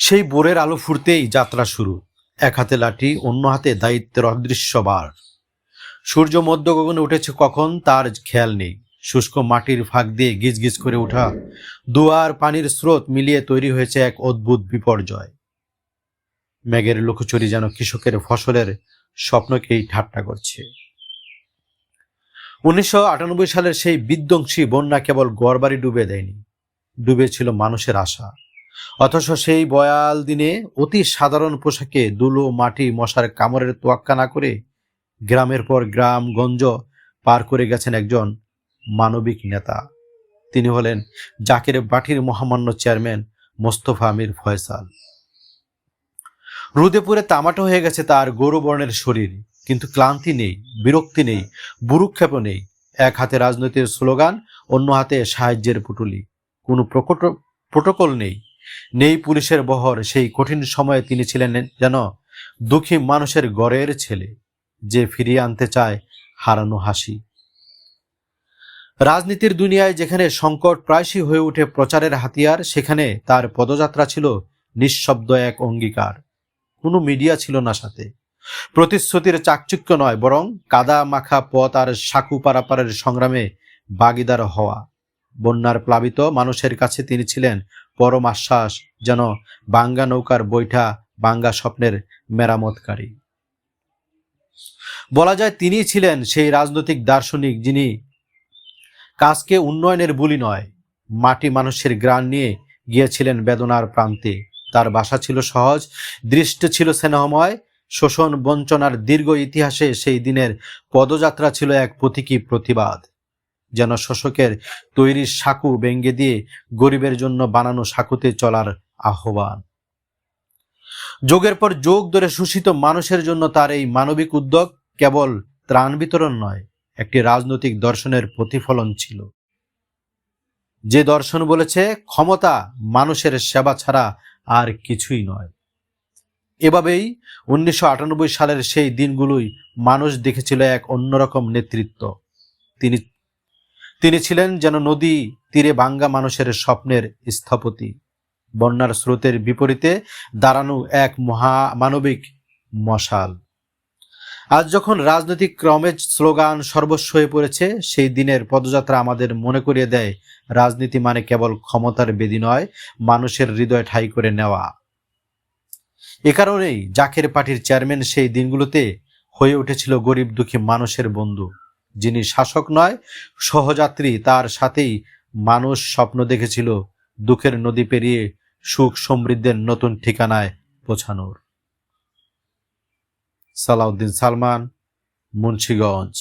সেই ভোরের আলো ফুটতেই যাত্রা শুরু। এক হাতে লাঠি, অন্য হাতে দায়িত্বের অদৃশ্য ভার। সূর্য মধ্য গগনে উঠেছে কখন তার খেয়াল নেই। শুষ্ক মাটির ফাঁক দিয়ে গিজগিজ করে ওঠা দুয়ার পানির স্রোত মিলিয়ে তৈরি হয়েছে এক অদ্ভুত বিপর্যয়। মেঘের লুকোচুরি যেন কৃষকের ফসলের স্বপ্নকেই ঠাট্টা করছে। 1998 সালের সেই বিধ্বংসী বন্যা কেবল ঘরবাড়ি ডুবে দেয়নি, ডুবেছিল মানুষের আশা। অথচ সেই বয়াল দিনে অতি সাধারণ পোশাকে ধুলো, মাটি, মশার কামড়ের তোয়াক্কা না করে গ্রামের পর গ্রাম গঞ্জ পার করে গেছেন একজন মানবিক নেতা। তিনি হলেন জাকের বাটির মহামান্য চেয়ারম্যান মোস্তফা আমির ফয়সাল। রোদে পুড়ে তামাটো হয়ে গেছে তার গৌরবর্ণের শরীর, কিন্তু ক্লান্তি নেই, বিরক্তি নেই, বুরুক্ষেপও নেই। এক হাতে রাজনৈতিক স্লোগান, অন্য হাতে সাহায্যের পুটুলি। কোনো প্রোটোকল নেই, নেই পুলিশের বহর। সেই কঠিন সময়ে তিনি ছিলেন যেন দুঃখী মানুষের ঘরের ছেলে, যে ফিরিয়ে আনতে চায় হারানো হাসি। রাজনীতির দুনিয়ায় যেখানে সংকট প্রায়শই হয়ে ওঠে প্রচারের হাতিয়ার, সেখানে তার পদযাত্রা ছিল নিঃশব্দ এক অঙ্গীকার। কোনো মিডিয়া ছিল না সাথে, প্রতিশ্রুতির চাকচিক্য নয়, বরং কাদা মাখা পথ আর সাঁকু পারাপারের সংগ্রামে ভাগীদার হওয়া। বন্যার প্লাবিত মানুষের কাছে তিনি ছিলেন পরম আশ্বাস, যেন বাঙ্গা নৌকার বৈঠা বাঙ্গা স্বপ্নের মেরামতকারী। বলা যায় তিনিই ছিলেন সেই রাজনৈতিক দার্শনিক যিনি কাজকে উন্নয়নের বুলি নয়, মাটি মানুষের গ্রাণ নিয়ে গিয়েছিলেন বেদনার প্রান্তে। তার ভাষা ছিল সহজ, দৃষ্টি ছিল স্নেহময়। শোষণ বঞ্চনার দীর্ঘ ইতিহাসে সেই দিনের পদযাত্রা ছিল এক প্রতীকী প্রতিবাদ, যেন শোষকের তৈরি সাঁকু ভেঙে দিয়ে গরিবের জন্য বানানো সাঁকুতে চলার আহ্বান। যোগের পর যোগ ধরে শোষিত মানুষের জন্য তার এই মানবিক উদ্যোগ কেবল ত্রাণ বিতরণ নয়, একটি রাজনৈতিক দর্শনের প্রতিফলন ছিল। যে দর্শন বলেছে ক্ষমতা মানুষের সেবা ছাড়া আর কিছুই নয়। এভাবেই 1998 সালের সেই দিনগুলোই মানুষ দেখেছিল এক অন্যরকম নেতৃত্ব। তিনি ছিলেন যেন নদী তীরে ভাঙ্গা মানুষের স্বপ্নের স্থপতি, বন্যার স্রোতের বিপরীতে দাঁড়ানো এক মহামানবিক মশাল। আজ যখন রাজনৈতিক ক্রমে স্লোগান সর্বস্ব হয়ে পড়েছে, সেই দিনের পদযাত্রা আমাদের মনে করিয়ে দেয় রাজনীতি মানে কেবল ক্ষমতার বেদি নয়, মানুষের হৃদয় ঠাঁই করে নেওয়া। এ কারণেই জাকের পার্টির চেয়ারম্যান সেই দিনগুলোতে হয়ে উঠেছিল গরিব দুঃখী মানুষের বন্ধু, যিনি শাসক নয় সহযাত্রী। তার সাথেই মানুষ স্বপ্ন দেখেছিল দুঃখের নদী পেরিয়ে সুখ সমৃদ্ধের নতুন ঠিকানায় পৌঁছানোর। সালাউদ্দিন সালমান, মুন্সিগঞ্জ।